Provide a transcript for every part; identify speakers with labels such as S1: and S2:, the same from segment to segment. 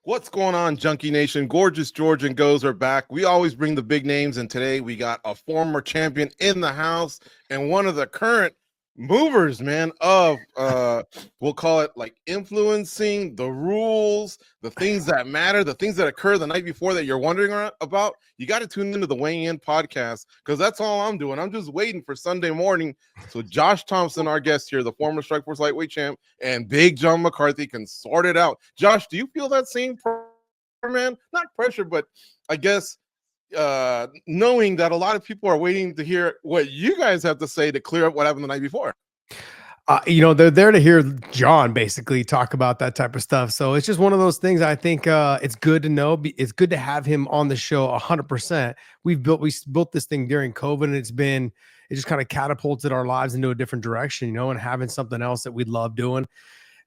S1: What's going on, Junkie Nation? Gorgeous George and Goes are back. We always bring the big names, and today we got a former champion in the house and one of the current movers, man, of we'll call it like influencing the rules, the things that matter, the things that occur the night before that you're wondering about. You got to tune into the Weighing In podcast because that's all I'm doing. I'm just waiting for Sunday morning so Josh Thomson, our guest here, the former Strikeforce lightweight champ, and Big John McCarthy can sort it out. Josh, do you feel that same pressure, man? Not pressure, but I guess knowing that a lot of people are waiting to hear what you guys have to say to clear up what happened the night before.
S2: They're there to hear John basically talk about that type of stuff. So it's just one of those things. I think it's good to know. It's good to have him on the show 100%. We built this thing during COVID, and it just kind of catapulted our lives into a different direction, and having something else that we love doing.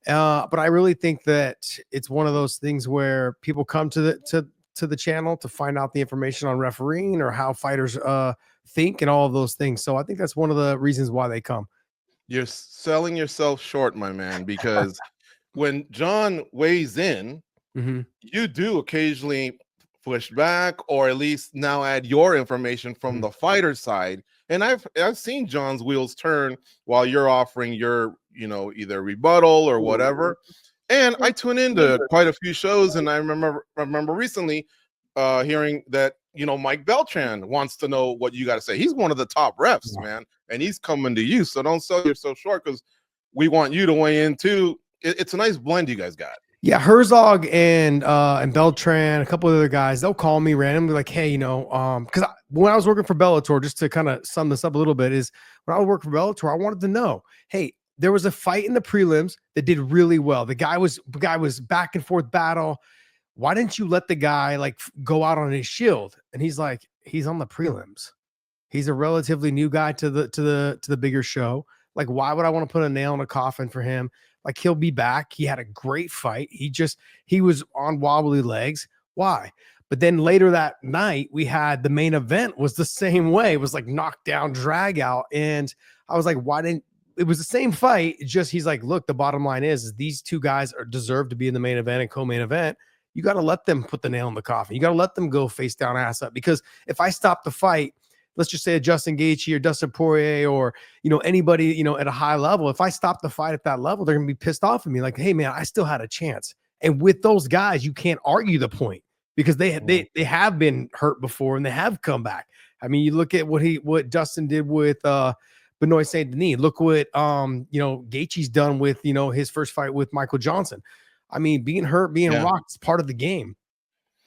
S2: But I really think that it's one of those things where people come to the channel to find out the information on refereeing or how fighters think and all of those things. So I think that's one of the reasons why they come.
S1: You're selling yourself short, my man, because when John weighs in, you do occasionally push back or at least now add your information from the fighter side. And I've seen John's wheels turn while you're offering your, either rebuttal or whatever. And I tune into quite a few shows, and I remember recently hearing that Mike Beltran wants to know what you got to say. He's one of the top refs, man, and he's coming to you. So don't sell yourself short because we want you to weigh in too. It's a nice blend you guys got.
S2: Yeah, Herzog and Beltran, a couple of other guys, they'll call me randomly like, hey, because when I was working for Bellator, just to kind of sum this up a little bit, is when I would work for Bellator, I wanted to know, hey, there was a fight in the prelims that did really well. The guy was back and forth battle. Why didn't you let the guy go out on his shield? And he's like, he's on the prelims. He's a relatively new guy to the bigger show. Like, why would I want to put a nail in a coffin for him? Like, he'll be back. He had a great fight. He was on wobbly legs. Why? But then later that night, we had the main event was the same way. It was like knockdown, drag out. And I was like, it was the same fight. Just he's like, look, the bottom line is these two guys deserve to be in the main event and co-main event. You got to let them put the nail in the coffin. You got to let them go face down, ass up. Because if I stop the fight, let's just say a Justin Gaethje or Dustin Poirier or, anybody, at a high level, if I stop the fight at that level, they're going to be pissed off at me. Like, hey, man, I still had a chance. And with those guys, you can't argue the point because they have been hurt before and they have come back. I mean, you look at what Dustin did with Benoit Saint Denis. Look what, Gaethje's done with, his first fight with Michael Johnson. I mean, being hurt, being rocked is part of the game.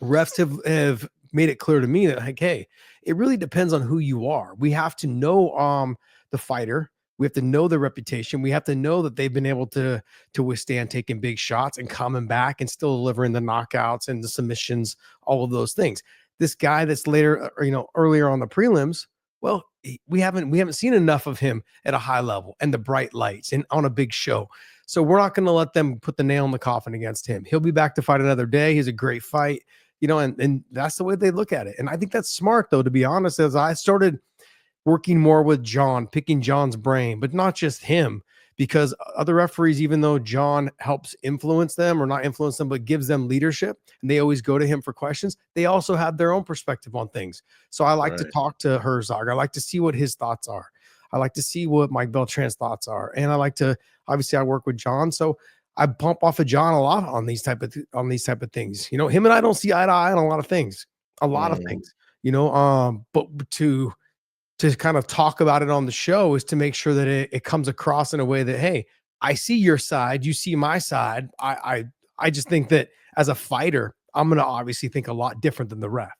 S2: Refs have made it clear to me that, like, hey, it really depends on who you are. We have to know the fighter. We have to know their reputation. We have to know that they've been able to withstand taking big shots and coming back and still delivering the knockouts and the submissions, all of those things. This guy that's later, earlier on the prelims, well, we haven't seen enough of him at a high level and the bright lights and on a big show. So we're not going to let them put the nail in the coffin against him. He'll be back to fight another day. He's a great fight, and that's the way they look at it. And I think that's smart, though, to be honest, as I started working more with John, picking John's brain, but not just him, because other referees, even though John helps influence them or not influence them, but gives them leadership, and they always go to him for questions, they also have their own perspective on things. So I like to talk to Herzog. I like to see what his thoughts are. I like to see what Mike Beltran's thoughts are. And I like to, obviously I work with John, so I bump off of John a lot on these type of things. Him and I don't see eye to eye on a lot of things, but to kind of talk about it on the show is to make sure that it comes across in a way that, hey, I see your side, you see my side. I just think that as a fighter, I'm going to obviously think a lot different than the ref.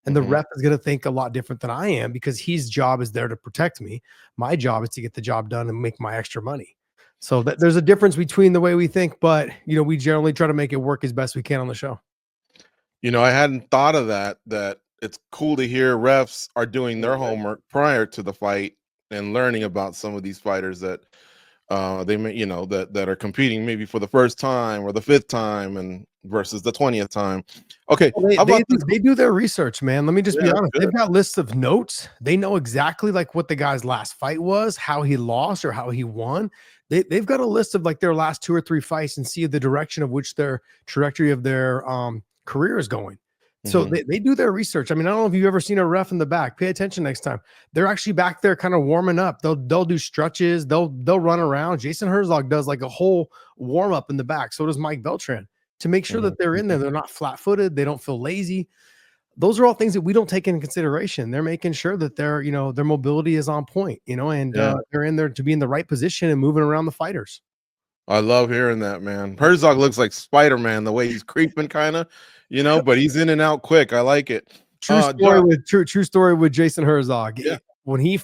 S2: And the ref is going to think a lot different than I am because his job is there to protect me. My job is to get the job done and make my extra money. So there's a difference between the way we think, but, we generally try to make it work as best we can on the show.
S1: I hadn't thought of that it's cool to hear refs are doing their homework prior to the fight and learning about some of these fighters that they may, you know, that are competing maybe for the first time or the fifth time and versus the 20th time. Okay,
S2: Well,
S1: how about this?
S2: they do their research, man. Let me just
S1: Yeah,
S2: be
S1: that's
S2: honest.
S1: good.
S2: They've got lists of notes. They know exactly like what the guy's last fight was, how he lost or how he won. They've got a list of like their last 2 or 3 fights and see the direction of which their trajectory of their career is going. So
S1: Mhm.
S2: they do their research. I mean, I don't know if you've ever seen a ref in the back. Pay attention next time. They're actually back there kind of warming up. They'll do stretches. They'll run around. Jason Herzog does like a whole warm up in the back. So does Mike Beltran to make sure
S1: Mhm.
S2: that they're in there. They're not flat footed. They don't feel lazy. Those are all things that we don't take into consideration. They're making sure that their mobility is on point, and
S1: Yeah.
S2: they're in there to be in the right position and moving around the fighters.
S1: I love hearing that, man. Herzog looks like Spider-Man the way he's creeping kind of, you know, but he's in and out quick. I like it. Josh,
S2: True story with Jason Herzog.
S1: yeah.
S2: When he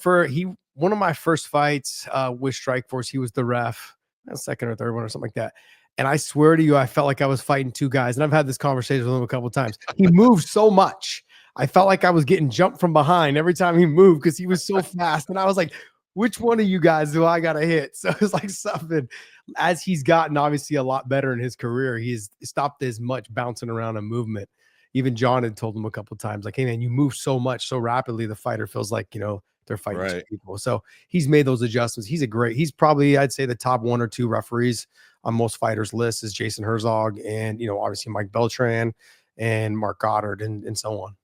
S2: one of my first fights with Strikeforce, he was the ref, second or third one or something like that. And I swear to you, I felt like I was fighting two guys. And I've had this conversation with him a couple of times. He moved so much. I felt like I was getting jumped from behind every time he moved because he was so fast. And I was like, which one of you guys do I got to hit? So it's like something as he's gotten obviously a lot better in his career, he's stopped as much bouncing around and movement. Even John had told him a couple of times, like, hey man, you move so much so rapidly, the fighter feels like, they're fighting two
S1: Right.
S2: people. So he's made those adjustments. He's probably, I'd say, the top 1 or 2 referees on most fighters' lists is Jason Herzog and, obviously Mike Beltran and Mark Goddard and so on.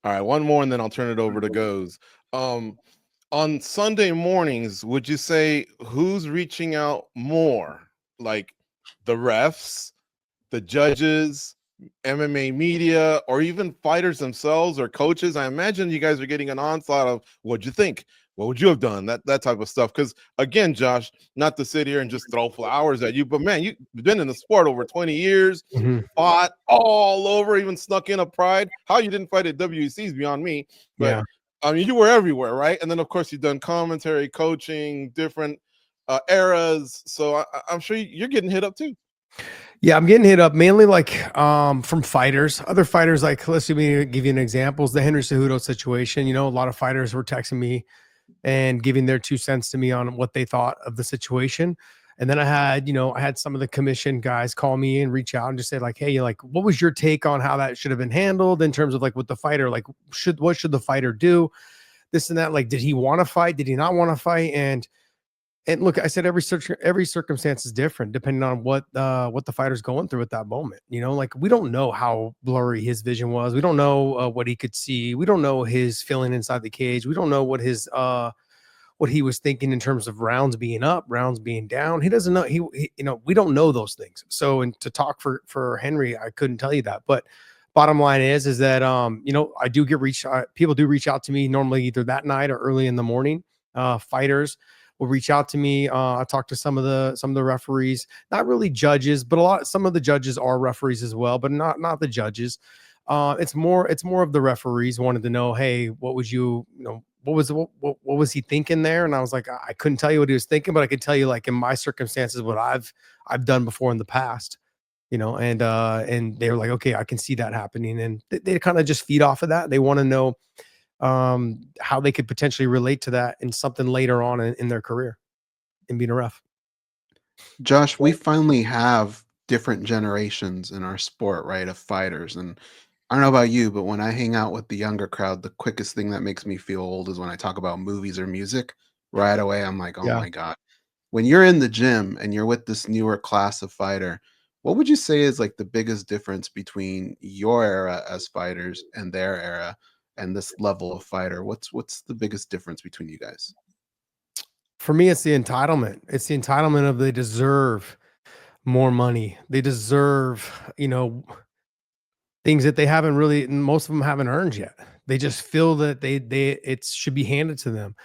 S1: All right, one more and then I'll turn it over to Goes. Um, on Sunday mornings, would you say who's reaching out more? Like the refs, the judges, MMA media, or even fighters themselves or coaches? I imagine you guys are getting an onslaught of what'd you think? What would you have done? That type of stuff. Because again, Josh, not to sit here and just throw flowers at you, but man, you've been in the sport over 20 years,
S2: Mhm.
S1: fought all over, even snuck in a Pride. How you didn't fight at WEC is beyond me. But
S2: Yeah.
S1: I mean, you were everywhere, right? And then of course you've done commentary, coaching, different eras. So I'm sure you're getting hit up too.
S2: Yeah, I'm getting hit up mainly like from fighters, other fighters. Like, let's give you an example. The Henry Cejudo situation. A lot of fighters were texting me and giving their 2 cents to me on what they thought of the situation. And then I had some of the commission guys call me and reach out and just say like, hey, like, what was your take on how that should have been handled in terms of like with the fighter? Like, what should the fighter do? This and that. Like, did he want to fight? Did he not want to fight? And look, I said every circumstance is different depending on what the fighter's going through at that moment. Like we don't know how blurry his vision was. We don't know what he could see. We don't know his feeling inside the cage. We don't know what he was thinking in terms of rounds being up, rounds being down. He doesn't know. We don't know those things. So, and to talk for Henry, I couldn't tell you that. But bottom line is that I do get people do reach out to me normally either that night or early in the morning. Fighters will reach out to me. I talk to some of the referees, not really judges, but some of the judges are referees as well, but not the judges. It's more of the referees wanted to know, hey, what was what was he thinking there? And I was like, I couldn't tell you what he was thinking, but I could tell you like in my circumstances what I've done before in the past, and they were like, okay, I can see that happening, and they kind of just feed off of that. They want to know how they could potentially relate to that in something later on in their career in being a ref.
S3: Josh, we finally have different generations in our sport, right, of fighters. And I don't know about you, but when I hang out with the younger crowd, the quickest thing that makes me feel old is when I talk about movies or music. Right away, I'm like, oh
S2: Yeah.
S3: my God. When you're in the gym and you're with this newer class of fighter, what would you say is like the biggest difference between your era as fighters and their era and this level of fighter? What's the biggest difference between you guys?
S2: For me, it's the entitlement. It's the entitlement of they deserve more money. They deserve, things that they haven't really, most of them haven't earned yet. They just feel that it should be handed to them.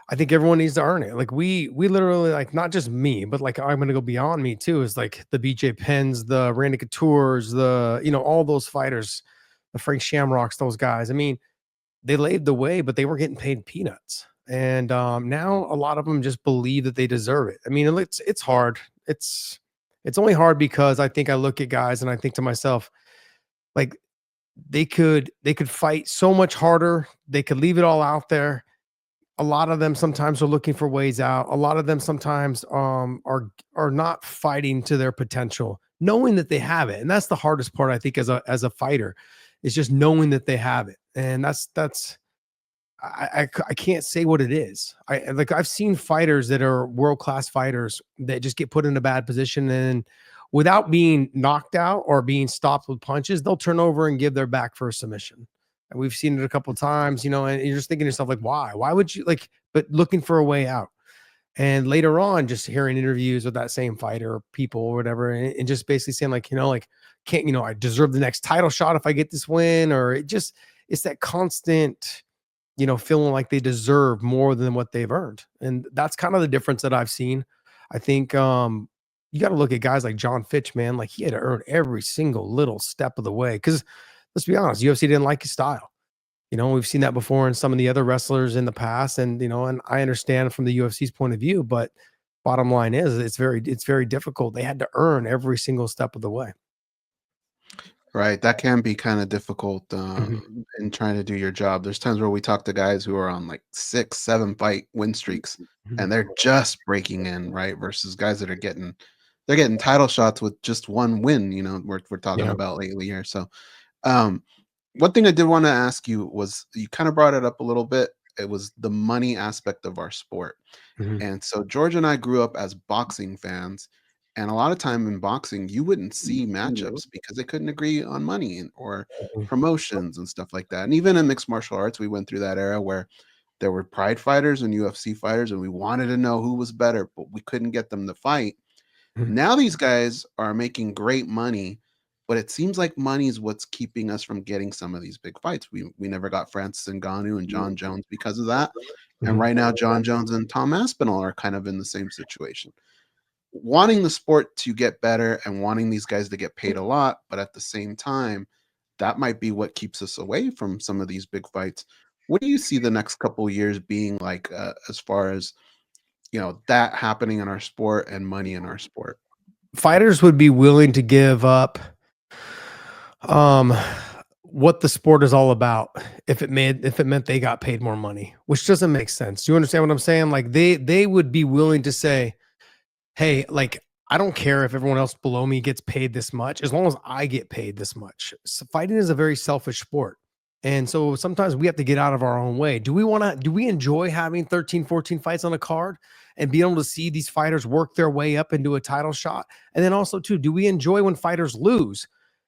S2: I think everyone needs to earn it. Like we literally, like, not just me, but like I'm gonna go beyond me too. Is like the BJ Penns, the Randy Couture's, all those fighters, the Frank Shamrocks, those guys. I mean, they laid the way, but they were getting paid peanuts. And now a lot of them just believe that they deserve it. I mean, it's hard. It's only hard because I think I look at guys and I think to myself, like they could fight so much harder. They could leave it all out there. A lot of them sometimes are looking for ways out. A lot of them sometimes are not fighting to their potential, knowing that they have it. And that's the hardest part, I think, as a fighter, is just knowing that they have it. And that's I can't say what it is. I've seen fighters that are world-class fighters that just get put in a bad position, and without being knocked out or being stopped with punches, they'll turn over and give their back for a submission. And we've seen it a couple of times, and you're just thinking to yourself, like, why would you, like, but looking for a way out. And later on, just hearing interviews with that same fighter or people or whatever, and just basically saying, like, can't, I deserve the next title shot if I get this win, or it's that constant, feeling like they deserve more than what they've earned. And that's kind of the difference that I've seen. I think you got to look at guys like John Fitch, man. Like, he had to earn every single little step of the way. Because let's be honest, UFC didn't like his style. We've seen that before in some of the other wrestlers in the past. And, and I understand from the UFC's point of view, but bottom line is it's very difficult. They had to earn every single step of the way.
S3: Right. That can be kind of difficult in trying to do your job. There's times where we talk to guys who are on like 6-7 fight win streaks and they're just breaking in, right? Versus guys that are getting title shots with just one win, we're talking about lately here. So one thing I did want to ask you was, you kind of brought it up a little bit. It was the money aspect of our sport. And so George and I grew up as boxing fans. And a lot of time in boxing, you wouldn't see matchups because they couldn't agree on money or promotions and stuff like that. And even in mixed martial arts, we went through that era where there were pride fighters and UFC fighters, and we wanted to know who was better, but we couldn't get them to fight. Now these guys are making great money, but it seems like money is what's keeping us from getting some of these big fights. We never got Francis Ngannou and John Jones because of that. And right now, John Jones and Tom Aspinall are kind of in the same situation. Wanting the sport to get better and wanting these guys to get paid a lot, but at the same time, that might be what keeps us away from some of these big fights. What do you see the next couple of years being like, as far as that happening in our sport and money in our sport?
S2: Fighters would be willing to give up what the sport is all about if it meant they got paid more money, which doesn't make sense. Do you understand what I'm saying? Like, they would be willing to say, hey, like, I don't care if everyone else below me gets paid this much, as long as I get paid this much. So fighting is a very selfish sport. And so sometimes we have to get out of our own way. Do we enjoy having 13, 14 fights on a card and be able to see these fighters work their way up into a title shot? And then also too, do we enjoy when fighters lose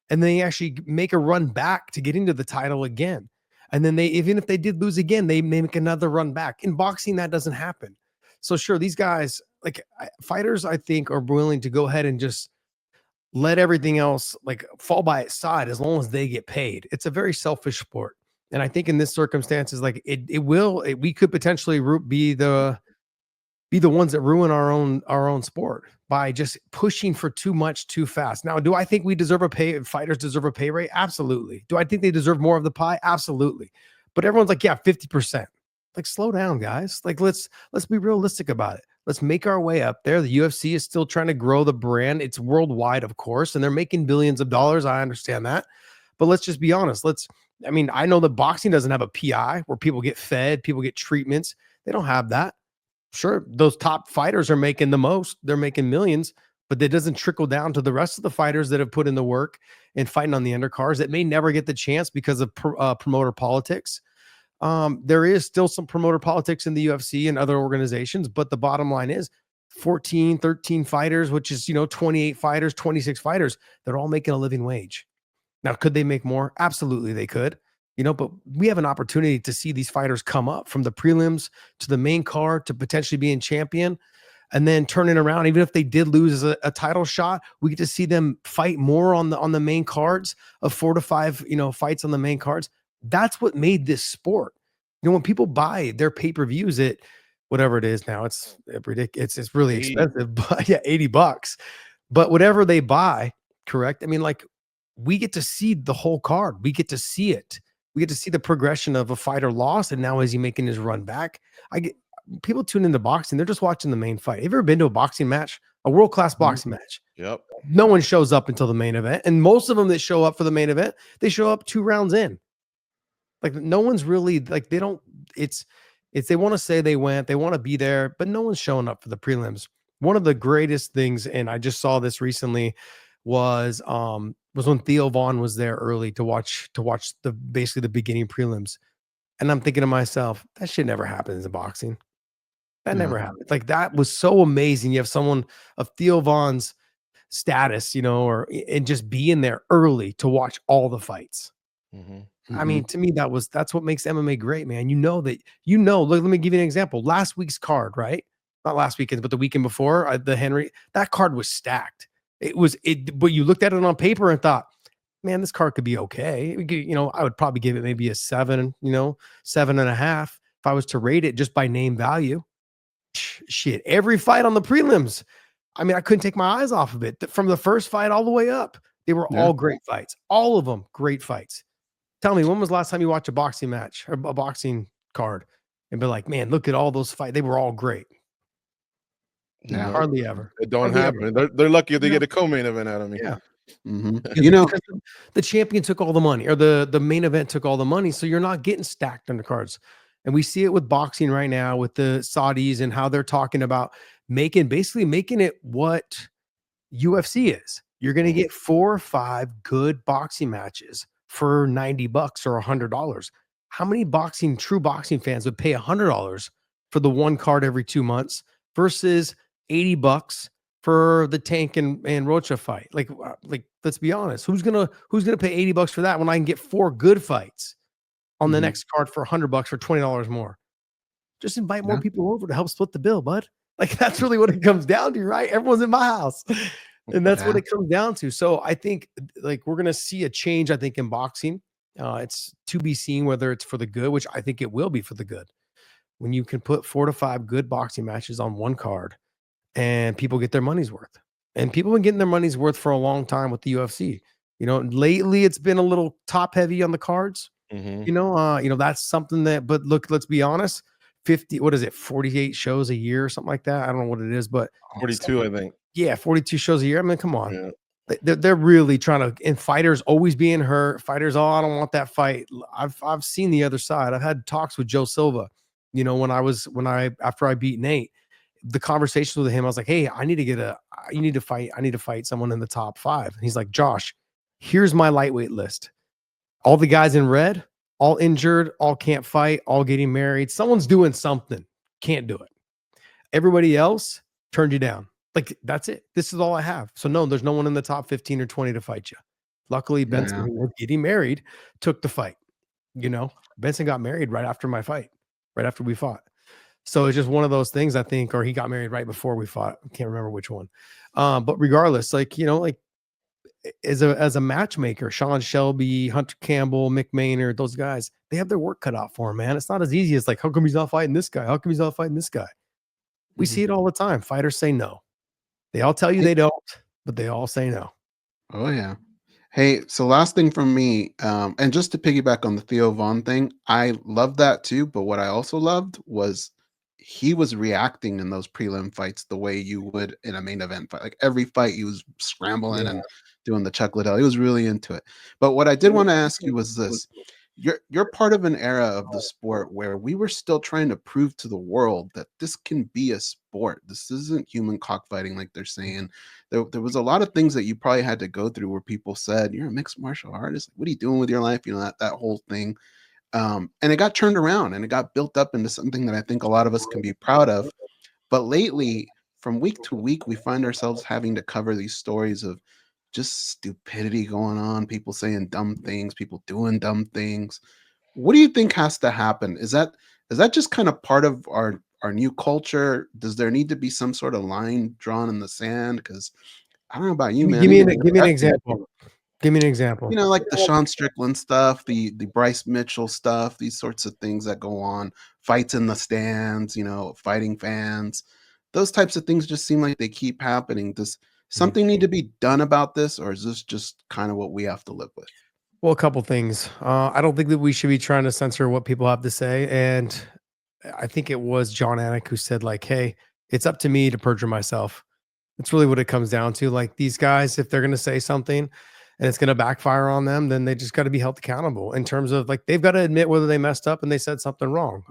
S2: and they actually make a run back to get into the title again? And then even if they did lose again, they make another run back. In boxing, that doesn't happen. So sure, these guys, like, fighters, I think, are willing to go ahead and just let everything else like fall by its side as long as they get paid. It's a very selfish sport. And I think in this circumstances, like, we could potentially be the ones that ruin our own sport by just pushing for too much too fast. Now, do I think fighters deserve a pay rate? Absolutely. Do I think they deserve more of the pie? Absolutely. But everyone's like, yeah, 50%. Like, slow down, guys. Like, let's be realistic about it. Let's make our way up there. The UFC is still trying to grow the brand. It's worldwide, of course, and they're making billions of dollars. I understand that. But let's just be honest. I know that boxing doesn't have a PI where people get fed, people get treatments. They don't have that. Sure, those top fighters are making the most. They're making millions, but that doesn't trickle down to the rest of the fighters that have put in the work and fighting on the undercards that may never get the chance because of promoter politics. There is still some promoter politics in the UFC and other organizations, but the bottom line is 14, 13 fighters, which is, 28 fighters, 26 fighters, they're all making a living wage. Now, could they make more? Absolutely, they could, but we have an opportunity to see these fighters come up from the prelims to the main card to potentially being champion and then turning around. Even if they did lose a title shot, we get to see them fight more on the main cards of 4 to 5, fights on the main cards. That's what made this sport. When people buy their pay-per-views at whatever it is now, it's ridiculous. It's really expensive, but yeah, $80. But whatever they buy, correct? I mean, like, we get to see the whole card. We get to see it. We get to see the progression of a fighter lost, and now is he making his run back? People tune into boxing. They're just watching the main fight. Have you ever been to a boxing match? A world-class boxing match?
S1: Yep.
S2: No one shows up until the main event. And most of them that show up for the main event, they show up 2 rounds in. Like, no one's really like, they don't, it's It's they want to say they went, they want to be there, but no one's showing up for the prelims. One of the greatest things, and I just saw this recently, was when Theo Vaughn was there early to watch the basically the beginning prelims. And I'm thinking to myself, that shit never happens in boxing. That never happened. Like, that was so amazing. You have someone of Theo Vaughn's status, or and just being there early to watch all the fights. I mean, to me, that's what makes MMA great, man. Look, let me give you an example. Last week's card, right? Not last weekend, but the weekend before, the Henry, that card was stacked. But you looked at it on paper and thought, man, this card could be okay. I would probably give it maybe a 7, 7.5 if I was to rate it just by name value. Shit, every fight on the prelims, I mean, I couldn't take my eyes off of it. From the first fight all the way up, they were all great fights. All of them great fights. Tell me, when was the last time you watched a boxing match or a boxing card and be like, man, look at all those fights. They were all great.
S3: Yeah.
S2: Hardly ever.
S1: It don't happen. They're lucky if they get a co-main event out of me.
S2: Yeah.
S3: Because
S2: the champion took all the money, or the main event took all the money. So you're not getting stacked undercards. And we see it with boxing right now with the Saudis and how they're talking about making it what UFC is. You're going to get 4 or 5 good boxing matches for $90 or $100. How many true boxing fans would pay $100 for the one card every 2 months versus $80 for the Tank and Rocha fight? Like, let's be honest. Who's gonna pay $80 for that when I can get 4 good fights on the next card for $100 for $20 more? Just invite more people over to help split the bill, bud. Like, that's really what it comes down to, right? Everyone's in my house. And that's what it comes down to. So I think, like, we're going to see a change, I think, in boxing. It's to be seen whether it's for the good, which I think it will be for the good. When you can put 4 to 5 good boxing matches on one card and people get their money's worth. And people have been getting their money's worth for a long time with the UFC. Lately it's been a little top heavy on the cards. That's something but look, let's be honest. 48 shows a year or something like that. I don't know what it is, but
S1: 42, I think.
S2: Yeah, 42 shows a year. I mean, come on. Yeah. They're really trying to, and fighters always being hurt. Fighters, I don't want that fight. I've seen the other side. I've had talks with Joe Silva. After I beat Nate, the conversations with him, I was like, hey, I need to fight someone in the top 5. And he's like, Josh, here's my lightweight list. All the guys in red, all injured, all can't fight, all getting married. Someone's doing something. Can't do it. Everybody else turned you down. Like, that's it. This is all I have. So no, there's no one in the top 15 or 20 to fight you. Luckily, Benson, who was getting married, took the fight. Benson got married right after my fight, right after we fought. So it's just one of those things, I think, or he got married right before we fought. I can't remember which one. But regardless, as a matchmaker, Sean Shelby, Hunter Campbell, Mick Maynard, those guys, they have their work cut out for them, man. It's not as easy as like, how come he's not fighting this guy? How come he's not fighting this guy? We see it all the time. Fighters say no. They all tell you they don't, but they all say no.
S3: Oh, yeah. Hey, so last thing from me, and just to piggyback on the Theo Vaughn thing, I love that too. But what I also loved was he was reacting in those prelim fights the way you would in a main event fight. Like, every fight he was scrambling and doing the Chuck Liddell. He was really into it. But what I did want to ask you was this. You're part of an era of the sport where we were still trying to prove to the world that this can be a sport. This isn't human cockfighting like they're saying. There was a lot of things that you probably had to go through where people said, you're a mixed martial artist. What are you doing with your life? That whole thing. And it got turned around and it got built up into something that I think a lot of us can be proud of. But lately, from week to week, we find ourselves having to cover these stories of just stupidity going on, people saying dumb things, people doing dumb things. What do you think has to happen? Is that just kind of part of our new culture? Does there need to be some sort of line drawn in the sand? Because I don't know about you, man.
S2: Give me an example. Give me an example.
S3: Like the Sean Strickland stuff, the Bryce Mitchell stuff, these sorts of things that go on, fights in the stands, fighting fans. Those types of things just seem like they keep happening. Does something need to be done about this, or is this just kind of what we have to live with?
S2: Well, a couple things. I don't think that we should be trying to censor what people have to say. And I think it was John Anik who said, like, hey, it's up to me to perjure myself. That's really what it comes down to. Like, these guys, if they're going to say something and it's going to backfire on them, then they just got to be held accountable in terms of, like, they've got to admit whether they messed up and they said something wrong.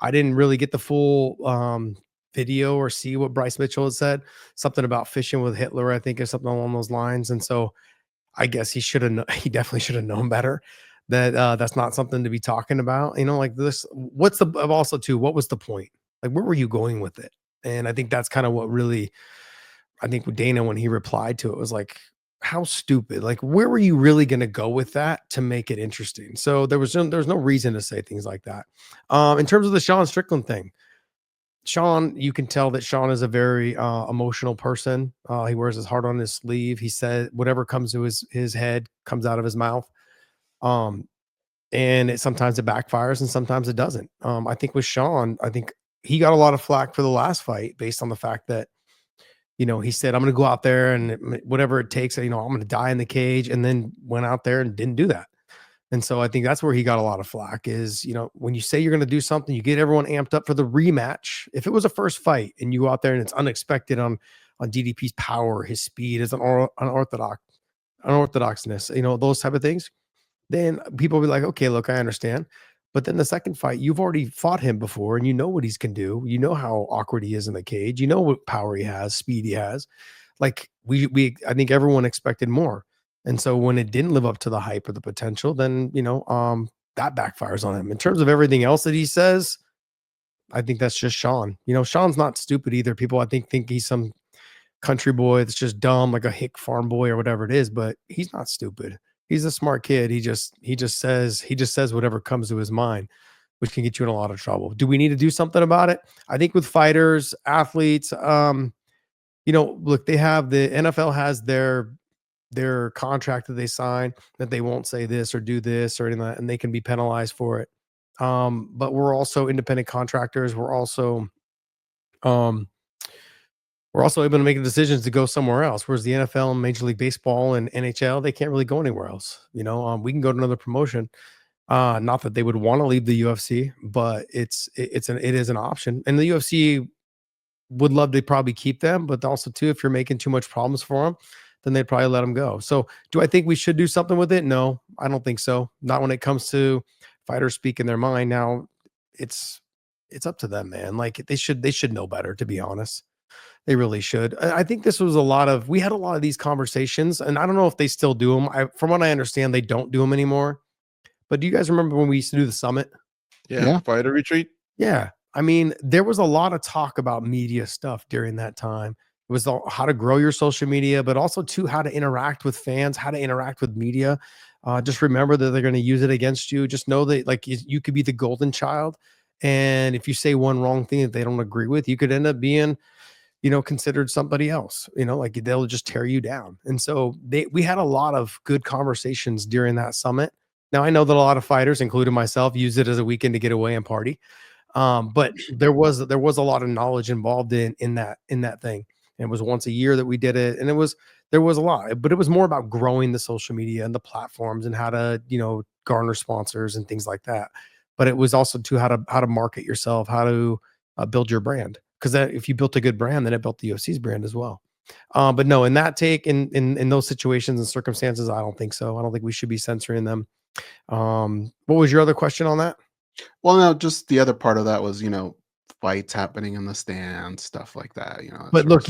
S2: I didn't really get the full video or see what Bryce Mitchell had said, something about fishing with Hitler, I think, or something along those lines. And so I guess he he definitely should have known better that that's not something to be talking about, like this. What's the, also too, what was the point? Like, where were you going with it? And I think that's kind of what really, I think with Dana, when he replied to it, was like, how stupid, like, where were you really going to go with that to make it interesting? So there was no reason to say things like that. In terms of the Sean Strickland thing, Sean, you can tell that Sean is a very emotional person. He wears his heart on his sleeve. He said whatever comes to his head comes out of his mouth. And sometimes it backfires and sometimes it doesn't. I think with Sean, I think he got a lot of flack for the last fight based on the fact that, he said, I'm going to go out there and whatever it takes, I'm going to die in the cage, and then went out there and didn't do that. And so I think that's where he got a lot of flack is, when you say you're going to do something, you get everyone amped up for the rematch. If it was a first fight and you go out there and it's unexpected on DDP's power, his speed, his unorthodoxness, those type of things, then people will be like, okay, look, I understand. But then the second fight, you've already fought him before and you know what he can do. You know how awkward he is in the cage. You know what power he has, speed he has. Like I think everyone expected more. And so when it didn't live up to the hype or the potential, then, that backfires on him. In terms of everything else that he says, I think that's just Sean. Sean's not stupid either. People, I think he's some country boy that's just dumb, like a hick farm boy or whatever it is, but he's not stupid. He's a smart kid. He just says whatever comes to his mind, which can get you in a lot of trouble. Do we need to do something about it? I think with fighters, athletes, look, they have the NFL has their contract that they sign that they won't say this or do this or anything like that, and they can be penalized for it. But we're also independent contractors. We're also able to make decisions to go somewhere else. Whereas the NFL and Major League Baseball and NHL, they can't really go anywhere else. We can go to another promotion. Not that they would want to leave the UFC, but it is an option. And the UFC would love to probably keep them, but also too, if you're making too much problems for them, then they'd probably let them go. So do I think we should do something with it? No, I don't think so. Not when it comes to fighters speaking their mind. Now it's up to them, man. Like they should know better, to be honest. They really should. I think this was we had a lot of these conversations, and I don't know if they still do them. From what I understand, they don't do them anymore. But do you guys remember when we used to do the summit?
S1: Yeah. Fighter retreat.
S2: Yeah. I mean, there was a lot of talk about media stuff during that time. It was how to grow your social media, but also too, how to interact with fans, how to interact with media. Just remember that they're going to use it against you. Just know that like you could be the golden child. And if you say one wrong thing that they don't agree with, you could end up being, considered somebody else, like they'll just tear you down. And so we had a lot of good conversations during that summit. Now I know that a lot of fighters, including myself, use it as a weekend to get away and party. But there was a lot of knowledge involved in that thing. And it was once a year that we did it. And there was a lot, but it was more about growing the social media and the platforms and how to, garner sponsors and things like that. But it was also to how to market yourself, how to build your brand. Because if you built a good brand, then it built the UFC's brand as well. But no, in those situations and circumstances, I don't think so. I don't think we should be censoring them. What was your other question on that?
S3: Well, no, just the other part of that was, fights happening in the stands, stuff like that.
S2: But look, if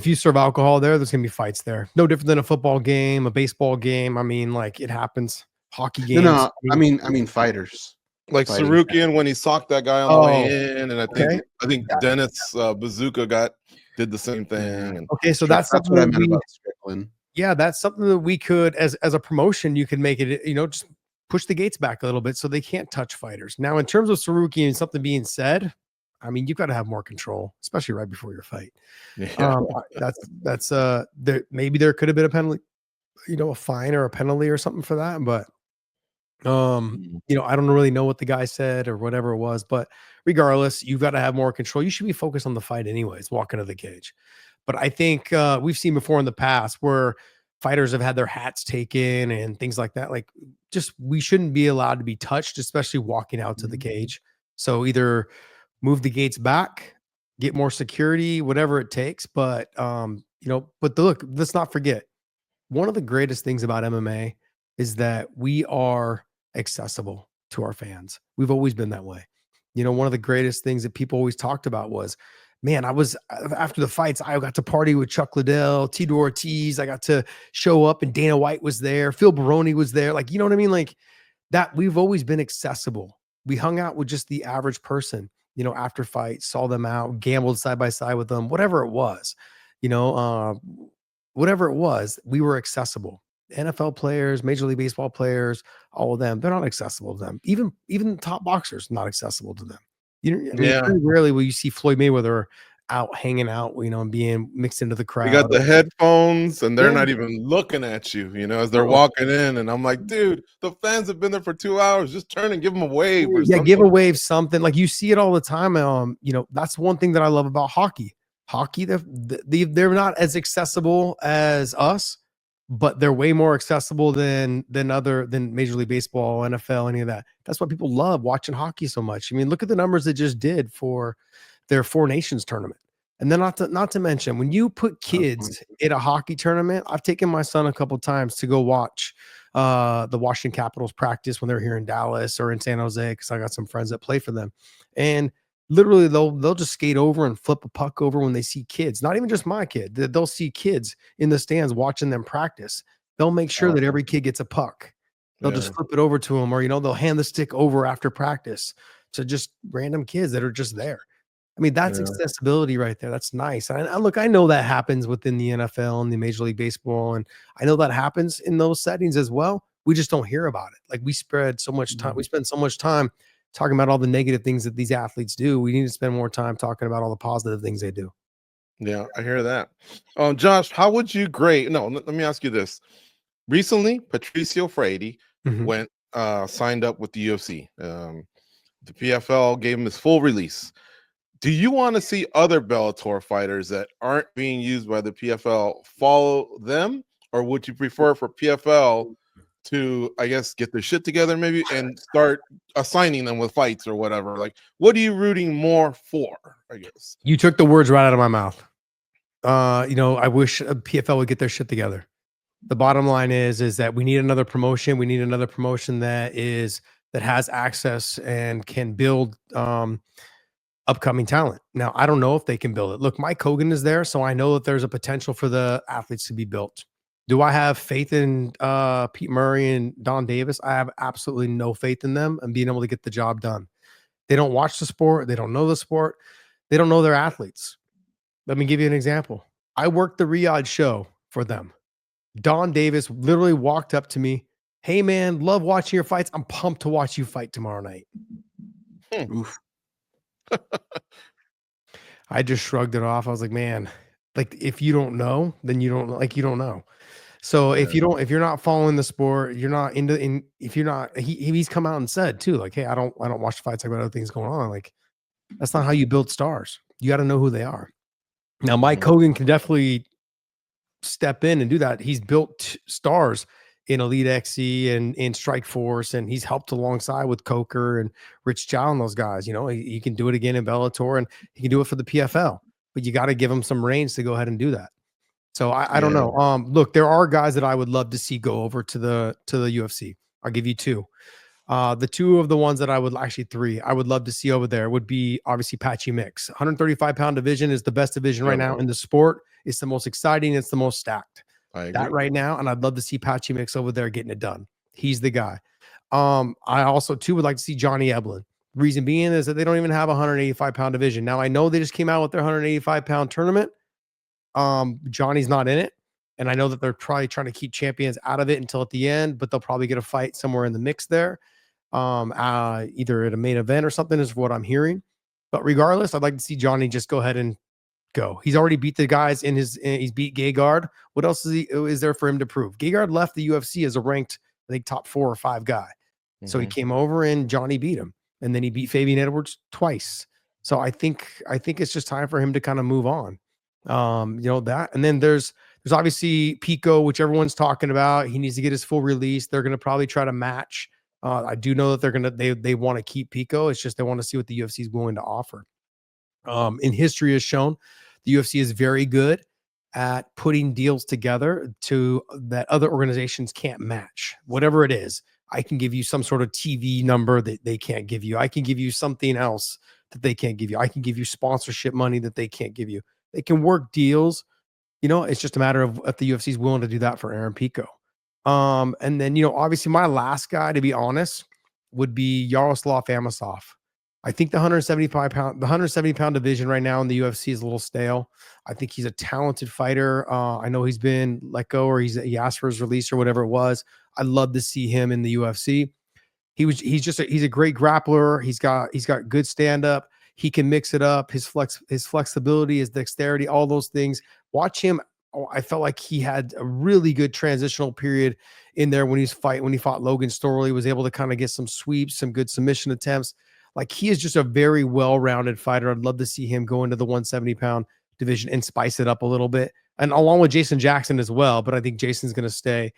S2: you serve alcohol there's gonna be fights there. No different than a football game, a baseball game. I mean, like it happens. Hockey games.
S3: No, I mean fighters.
S1: Like Sarukian when he socked that guy on the way in, and I think Dennis Bazooka did the same thing. And
S2: okay, so that's
S3: what I meant about Strickland.
S2: Yeah, that's something that we could, as a promotion, you could make it, just push the gates back a little bit so they can't touch fighters. Now, in terms of Sarukian and something being said, I mean, you've got to have more control, especially right before your fight.
S1: Yeah.
S2: Maybe there could have been a penalty, a fine or a penalty or something for that, but I don't really know what the guy said or whatever it was, but regardless, you've got to have more control. You should be focused on the fight anyways, walking to the cage. But I think we've seen before in the past where fighters have had their hats taken and things like that. Like we shouldn't be allowed to be touched, especially walking out to the cage. So either move the gates back, get more security, whatever it takes. But, look, let's not forget, one of the greatest things about MMA is that we are accessible to our fans. We've always been that way. One of the greatest things that people always talked about was, man, I was after the fights, I got to party with Chuck Liddell, Tito Ortiz. I got to show up and Dana White was there. Phil Baroni was there. Like, you know what I mean? Like that we've always been accessible. We hung out with just the average person, after fights, saw them out, gambled side by side with them, whatever it was, whatever it was, we were accessible. NFL players, Major League Baseball players, all of them, they're not accessible to them. Even top boxers, not accessible to them. Very rarely will you see Floyd Mayweather out hanging out, and being mixed into the crowd.
S1: You got the headphones and they're not even looking at you, as they're walking in. And I'm like, dude, the fans have been there for 2 hours. Just turn and give them a wave or something.
S2: Give a wave, something. Like you see it all the time. That's one thing that I love about hockey. Hockey, they're not as accessible as us, but they're way more accessible than Major League Baseball, NFL, any of that. That's why people love watching hockey so much. I mean, look at the numbers they just did for their Four Nations tournament. And then not to mention, when you put kids in a hockey tournament, I've taken my son a couple times to go watch the Washington Capitals practice when they're here in Dallas or in San Jose, because I got some friends that play for them. And literally they'll just skate over and flip a puck over when they see kids, not even just my kid. They'll see kids in the stands watching them practice. They'll make sure that every kid gets a puck. They'll just flip it over to them, or they'll hand the stick over after practice to just random kids that are just there. I mean, that's accessibility right there. That's nice. And look, I know that happens within the NFL and the Major League Baseball, and I know that happens in those settings as well. We just don't hear about it. Like we spread so much time. We spend so much time talking about all the negative things that these athletes do. We need to spend more time talking about all the positive things they do.
S1: Yeah, I hear that. Josh, how would you grade? No, let me ask you this. Recently, Patricio Freire went signed up with the UFC. The PFL gave him his full release. Do you want to see other Bellator fighters that aren't being used by the PFL follow them, or would you prefer for PFL to, I guess, get their shit together maybe and start assigning them with fights or whatever? Like, what are you rooting more for, I guess?
S2: You took the words right out of my mouth. I wish PFL would get their shit together. The bottom line is that we need another promotion. We need another promotion that has access and can build upcoming talent. Now, I don't know if they can build it. Look, Mike Hogan is there, so I know that there's a potential for the athletes to be built. Do I have faith in Pete Murray and Don Davis? I have absolutely no faith in them and being able to get the job done. They don't watch the sport. They don't know the sport. They don't know their athletes. Let me give you an example. I worked the Riyadh show for them. Don Davis literally walked up to me. Hey, man, love watching your fights. I'm pumped to watch you fight tomorrow night.
S3: Oof.
S2: I just shrugged it off. I was like, man, like if you don't know, then you don't know. So if you're not following the sport, you're not he's come out and said too, like, hey, I don't watch the fights. I got other things going on. Like, that's not how you build stars. You got to know who they are. Now, Mike Hogan can definitely step in and do that. He's built stars in Elite XC and in Strikeforce, and he's helped alongside with Coker and Rich Chow and those guys. He can do it again in Bellator, and he can do it for the PFL. But you got to give him some reins to go ahead and do that. So I don't know. Look, there are guys that I would love to see go over to the UFC. I'll give you two. The two of the ones that three I would love to see over there would be obviously Patchy Mix. 135-pound division is the best division right now in the sport. It's the most exciting. It's the most stacked. That right now, and I'd love to see Patchy Mix over there getting it done. He's the guy. I also too would like to see Johnny Eblin. Reason being is that they don't even have a 185-pound division. Now I know they just came out with their 185-pound tournament. Johnny's not in it, and I know that they're probably trying to keep champions out of it until at the end, but they'll probably get a fight somewhere in the mix there. Either at a main event or something is what I'm hearing. But regardless, I'd like to see Johnny just go ahead and go. He's already beat the guys he's beat Gegard. What else is there for him to prove? Gegard left the UFC as a ranked, I think, top 4 or 5 guy. So he came over and Johnny beat him. And then he beat Fabian Edwards twice. So I think it's just time for him to kind of move on. That. And then there's obviously Pico, which everyone's talking about. He needs to get his full release. They're going to probably try to match. I do know that they want to keep Pico. It's just they want to see what the UFC is willing to offer. In history has shown the UFC is very good at putting deals together that other organizations can't match, whatever it is. I can give you some sort of TV number that they can't give you. I can give you something else that they can't give you. I can give you sponsorship money that they can't give you. They can work deals. It's just a matter of if the UFC is willing to do that for Aaron Pico. And then, obviously my last guy, to be honest, would be Yaroslav Amosov. I think the 170-pound division right now in the UFC is a little stale. I think he's a talented fighter. I know he's been let go, or he asked for his release or whatever it was. I'd love to see him in the UFC. He's a great grappler. He's got good stand up. He can mix it up. His flexibility, his dexterity, all those things. Watch him. Oh, I felt like he had a really good transitional period in there when he fought Logan Storley, was able to kind of get some sweeps, some good submission attempts. Like, he is just a very well-rounded fighter. I'd love to see him go into the 170-pound division and spice it up a little bit, and along with Jason Jackson as well. But I think Jason's going to stay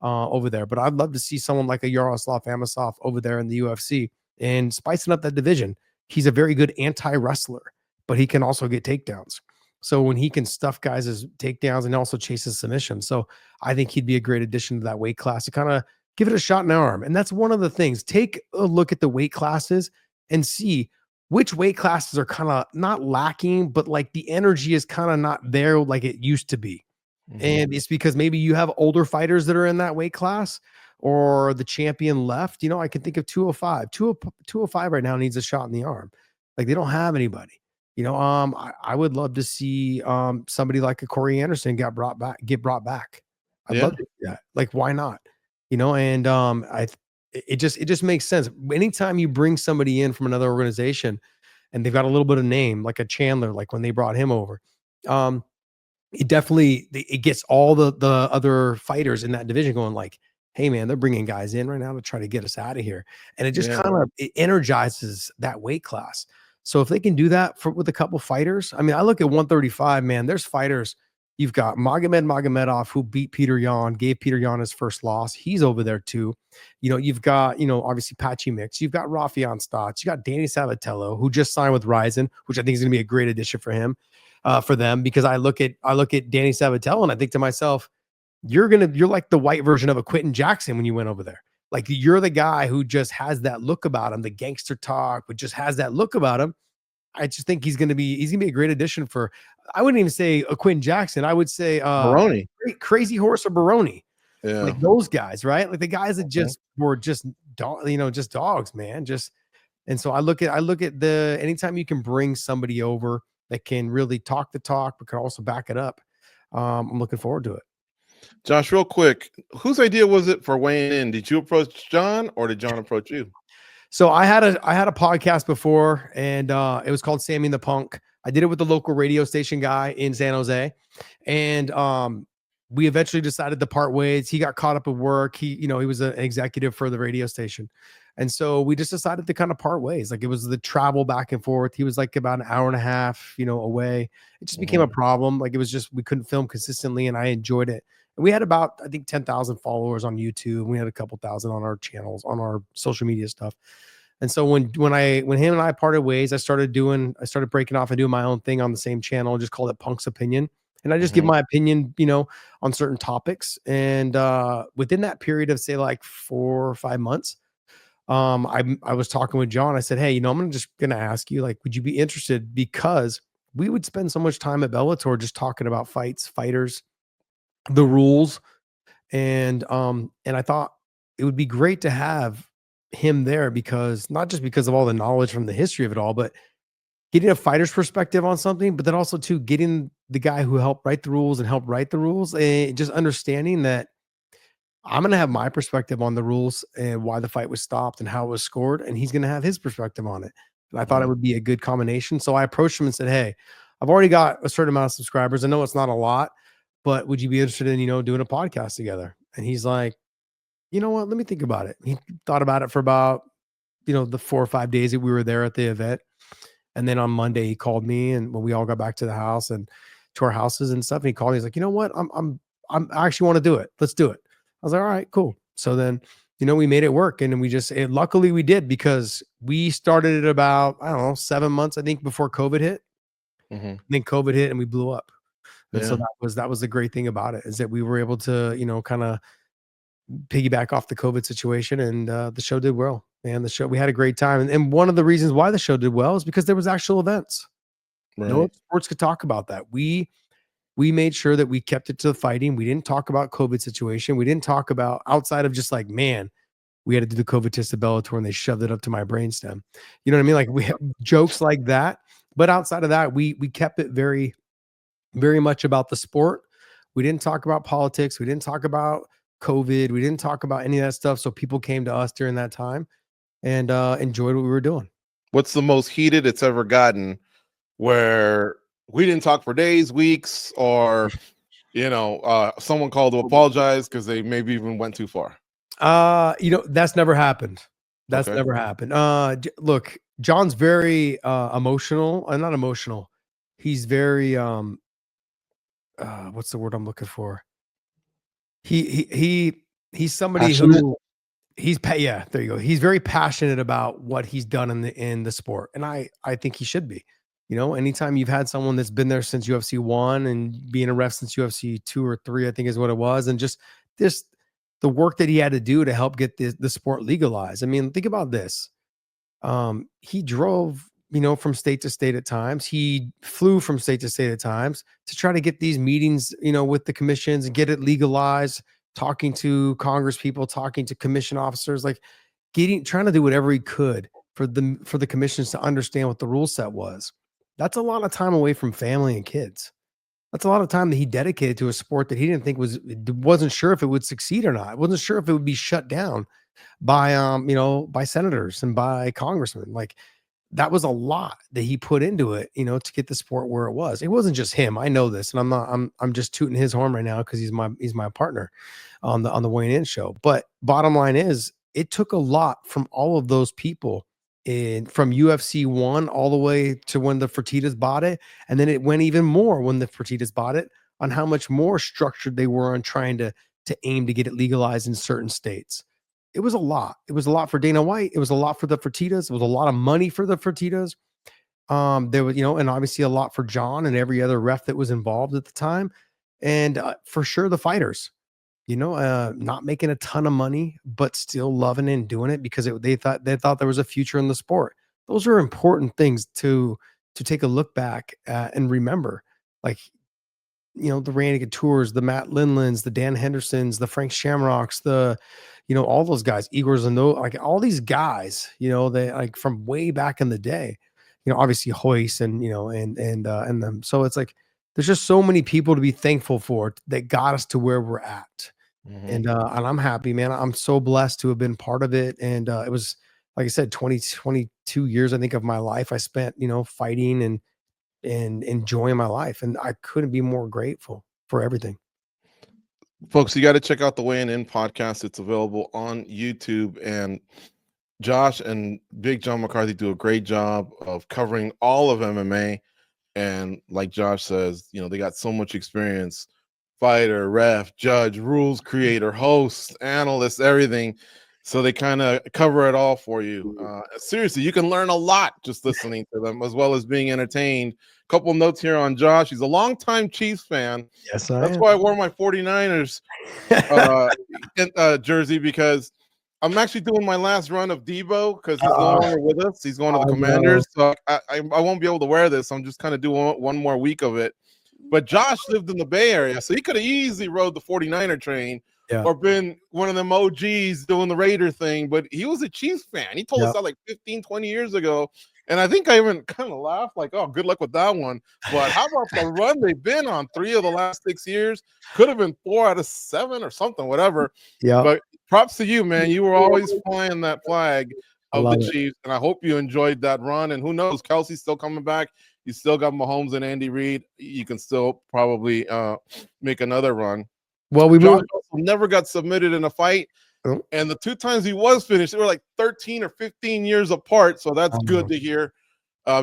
S2: over there. But I'd love to see someone like a Yaroslav Amosov over there in the UFC and spicing up that division. He's a very good anti-wrestler, but he can also get takedowns. So when he can stuff guys as takedowns and also chases submission. So I think he'd be a great addition to that weight class to kind of give it a shot in the arm. And that's one of the things. Take a look at the weight classes and see which weight classes are kind of not lacking, but like the energy is kind of not there like it used to be. Mm-hmm. And it's because maybe you have older fighters that are in that weight class, or the champion left. I can think of 205. 205 right now needs a shot in the arm. Like, they don't have anybody. I would love to see somebody like a Corey Anderson get brought back. I'd love to see that. Like, why not? And it just makes sense. Anytime you bring somebody in from another organization and they've got a little bit of name, like a Chandler, like when they brought him over, it gets all the other fighters in that division going like, hey man, they're bringing guys in right now to try to get us out of here. And it just it energizes that weight class. So if they can do that with a couple fighters, I mean, I look at 135, man, there's fighters. You've got Magomedov, who beat Peter Yan, gave Peter Yan his first loss. He's over there too. You've got, obviously Patchy Mix. You've got Rafion Stotts. You got Danny Savatello, who just signed with Ryzen, which I think is going to be a great addition for him, for them, because I look at Danny Savatello and I think to myself, you're like the white version of a Quentin Jackson when you went over there. Like, you're the guy who just has that look about him, the gangster talk, but just has that look about him. I just think he's gonna be a great addition for. I wouldn't even say a Quentin Jackson. I would say
S1: Baroni,
S2: Crazy Horse or Baroni.
S1: Yeah,
S2: like those guys, right? Like the guys that just were just dogs, man. And so I look at the anytime you can bring somebody over that can really talk the talk but can also back it up. I'm looking forward to it.
S1: Josh, real quick, whose idea was it for weighing in? Did you approach John, or did John approach you?
S2: So I had a podcast before, and it was called Sammy and the Punk. I did it with the local radio station guy in San Jose, and we eventually decided to part ways. He got caught up at work. He was an executive for the radio station, and so we just decided to kind of part ways. Like, it was the travel back and forth. He was like about an hour and a half, away. It just became a problem. Like, it was just we couldn't film consistently, and I enjoyed it. And we had about, I think, 10,000 followers on YouTube. We had a couple thousand on our channels, on our social media stuff. And so when him and I parted ways, I started breaking off and doing my own thing on the same channel, just called it Punk's Opinion. And I just give my opinion, on certain topics. And within that period of, say, like 4 or 5 months, I was talking with John. I said, hey, I'm just going to ask you, like, would you be interested? Because we would spend so much time at Bellator just talking about fights, fighters, the rules. And I thought it would be great to have him there, because not just because of all the knowledge from the history of it all, but getting a fighter's perspective on something, but then also too getting the guy who helped write the rules and just understanding that I'm going to have my perspective on the rules and why the fight was stopped and how it was scored. And he's going to have his perspective on it. And I thought it would be a good combination. So I approached him and said, hey, I've already got a certain amount of subscribers. I know it's not a lot, but would you be interested in, doing a podcast together? And he's like, you know what? Let me think about it. He thought about it for about, the 4 or 5 days that we were there at the event. And then on Monday he called me, and when we all got back to the house and to our houses and stuff, and he called me. He's like, you know what? I actually want to do it. Let's do it. I was like, all right, cool. So then, we made it work, and then luckily we did, because we started it about, I don't know, 7 months, I think, before COVID hit. Then COVID hit and we blew up. And so that was the great thing about it, is that we were able to, kind of piggyback off the COVID situation, and the show did well. And we had a great time. And one of the reasons why the show did well is because there was actual events.
S1: Right.
S2: No sports could talk about that. We made sure that we kept it to the fighting. We didn't talk about COVID situation. We didn't talk about outside of just like, man, we had to do the COVID test at Bellator and they shoved it up to my brainstem. You know what I mean? Like we have jokes like that. But outside of that, we kept it very, very much about the sport. We didn't talk about politics. We didn't talk about COVID. We didn't talk about any of that stuff. So people came to us during that time and enjoyed what we were doing.
S1: What's the most heated it's ever gotten where we didn't talk for days, weeks, or someone called to apologize because they maybe even went too far?
S2: That's never happened. That's
S1: Okay.
S2: never happened. Look, John's very emotional. Not emotional. He's very what's the word I'm looking for? He's somebody
S3: Passionate?
S2: who yeah, there you go. He's very passionate about what he's done in the sport. And I think he should be. Anytime you've had someone that's been there since UFC 1 and being a ref since UFC 2 or 3, I think is what it was. And just the work that he had to do to help get the sport legalized. I mean, think about this. He drove, from state to state at times. He flew from state to state at times to try to get these meetings, with the commissions and get it legalized, talking to Congress people, talking to commission officers, like trying to do whatever he could for the commissions to understand what the rule set was. That's a lot of time away from family and kids. That's a lot of time that he dedicated to a sport that he didn't think wasn't sure if it would succeed or not. Wasn't sure if it would be shut down by by senators and by congressmen. Like that was a lot that he put into it, to get the sport where it was. It wasn't just him. I know this, and I'm just tooting his horn right now because he's my partner on the Wayne In show. But bottom line is, it took a lot from all of those people. From UFC 1 all the way to when the Fertittas bought it. And then it went even more when the Fertittas bought it, on how much more structured they were on trying to aim to get it legalized in certain states. It was a lot. It was a lot for Dana White. It was a lot for the Fertittas. It was a lot of money for the Fertittas. There was, and obviously a lot for John and every other ref that was involved at the time. And for sure the fighters. Not making a ton of money, but still loving it and doing it because they thought there was a future in the sport. Those are important things to take a look back at and remember. Like, the Randy Couture's, the Matt Lindlands, the Dan Hendersons, the Frank Shamrocks, all those guys, Igor Zano, like all these guys, they like from way back in the day, obviously Hoist and, and them. So it's like, there's just so many people to be thankful for that got us to where we're at.
S1: Mm-hmm.
S2: And I'm happy, man. I'm so blessed to have been part of it. And it was, like I said, 22 years, I think, of my life I spent, fighting and enjoying my life. And I couldn't be more grateful for everything.
S1: Folks, you got to check out the Weighing In podcast. It's available on YouTube. And Josh and Big John McCarthy do a great job of covering all of MMA. And like Josh says, they got so much experience. Fighter, ref, judge, rules creator, host, analyst, everything. So they kind of cover it all for you. Seriously, you can learn a lot just listening to them, as well as being entertained. A couple notes here on Josh. He's a longtime Chiefs fan.
S2: Yes,
S1: That's why I wore my 49ers jersey, because I'm actually doing my last run of Debo because he's no longer with us. He's going to the Commanders. So I won't be able to wear this. I'm just kind of doing one more week of it. But Josh lived in the Bay Area, so he could have easily rode the 49er train or been one of them OGs doing the Raider thing. But he was a Chiefs fan. He told us that like 15, 20 years ago. And I think I even kind of laughed like, oh, good luck with that one. But how about the run they've been on 3 of the last 6 years? Could have been 4 out of 7 or something, whatever.
S2: Yeah.
S1: But props to you, man. You were always flying that flag of the Chiefs. And I hope you enjoyed that run. And who knows, Kelsey's still coming back. You still got Mahomes and Andy Reid. You can still probably make another run.
S2: Well, we
S1: never got submitted in a fight.
S2: Oh.
S1: And the 2 times he was finished, they were like 13 or 15 years apart. So that's good to hear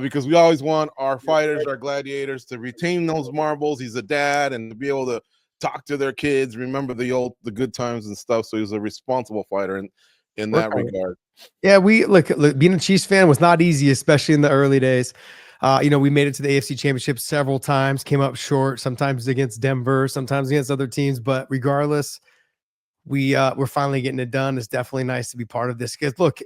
S1: because we always want our fighters, our gladiators to retain those marbles. He's a dad and to be able to talk to their kids, remember the good times and stuff. So he was a responsible fighter in that regard.
S2: Yeah, we look, being a Chiefs fan was not easy, especially in the early days. We made it to the AFC Championship several times, came up short, sometimes against Denver, sometimes against other teams. But regardless, we're finally getting it done. It's definitely nice to be part of this. Because look,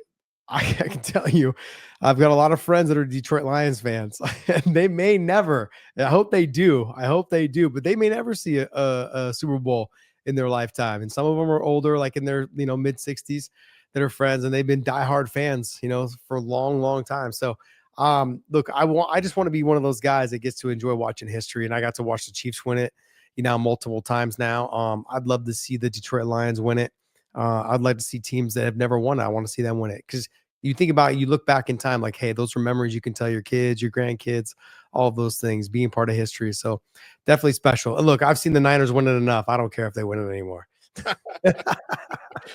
S2: I can tell you, I've got a lot of friends that are Detroit Lions fans, and they may never. I hope they do. But they may never see a Super Bowl in their lifetime. And some of them are older, like in their mid 60s, that are friends, and they've been diehard fans, for a long, long time. So, look, I just want to be one of those guys that gets to enjoy watching history, and I got to watch the Chiefs win it, multiple times now. I'd love to see the Detroit Lions win it. I'd like to see teams that have never won it. I want to see them win it, because you think about it, you look back in time, like, hey, those are memories you can tell your kids, your grandkids, all of those things, being part of history. So definitely special. And look, I've seen the Niners win it enough. I don't care if they win it anymore.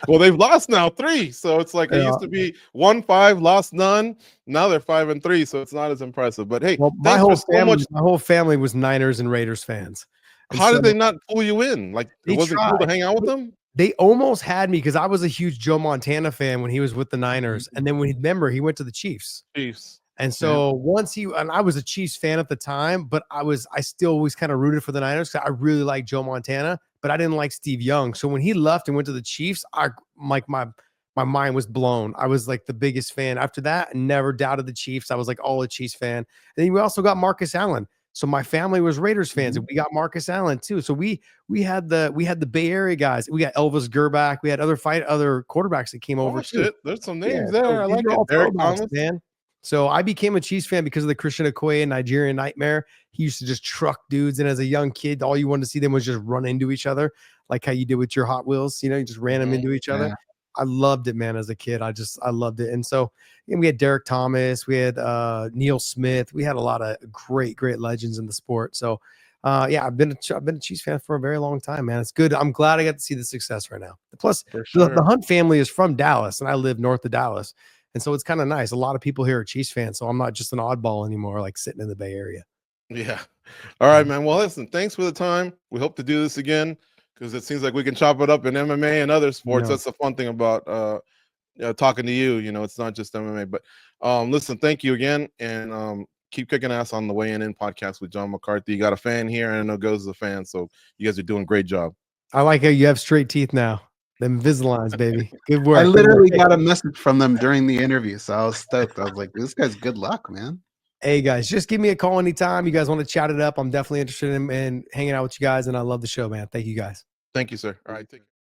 S1: Well, they've lost now 3, so it's like it used to be 1-5, lost none. Now they're 5-3, so it's not as impressive. But hey,
S2: well, my whole family was Niners and Raiders fans. And
S1: how did they not pull you in? Like, was it cool to hang out with them?
S2: They almost had me, because I was a huge Joe Montana fan when he was with the Niners, and then remember he went to the Chiefs. And so and I was a Chiefs fan at the time, but I still always kind of rooted for the Niners, because I really liked Joe Montana, but I didn't like Steve Young. So when he left and went to the Chiefs, my mind was blown. I was like the biggest fan. After that, I never doubted the Chiefs. I was like all a Chiefs fan. And then we also got Marcus Allen. So my family was Raiders fans, and we got Marcus Allen too. So we had the Bay Area guys. We got Elvis Gerbach. We had other quarterbacks that came over too.
S1: There's some names there. I like it.
S2: Derek Thomas, man. So I became a Chiefs fan because of the Christian Okoye Nigerian Nightmare. He used to just truck dudes, and as a young kid, all you wanted to see them was just run into each other, like how you did with your Hot Wheels. You just ran them into each other. I loved it, man. As a kid, I loved it. And so we had Derek Thomas, we had Neil Smith, we had a lot of great legends in the sport. So I've been a Chiefs fan for a very long time, man. It's good. I'm glad I got to see the success right now. Plus, the Hunt family is from Dallas, and I live north of Dallas. And so it's kind of nice. A lot of people here are Chiefs fans, so I'm not just an oddball anymore, like sitting in the Bay Area.
S1: Yeah. All right, man. Well, listen, thanks for the time. We hope to do this again, because it seems like we can chop it up in MMA and other sports. That's the fun thing about talking to you. It's not just MMA. But listen, thank you again, and keep kicking ass on the Weighing In podcast with John McCarthy. You got a fan here, and I know Goes is a fan, so you guys are doing a great job.
S2: I like how you have straight teeth now. Them Invisaligns, baby. Good work.
S3: I literally got a message from them during the interview, so I was stoked. I was like, this guy's good luck, man.
S2: Hey, guys, just give me a call anytime you guys want to chat it up. I'm definitely interested in hanging out with you guys, and I love the show, man. Thank you, guys.
S1: Thank you, sir. All right, take care.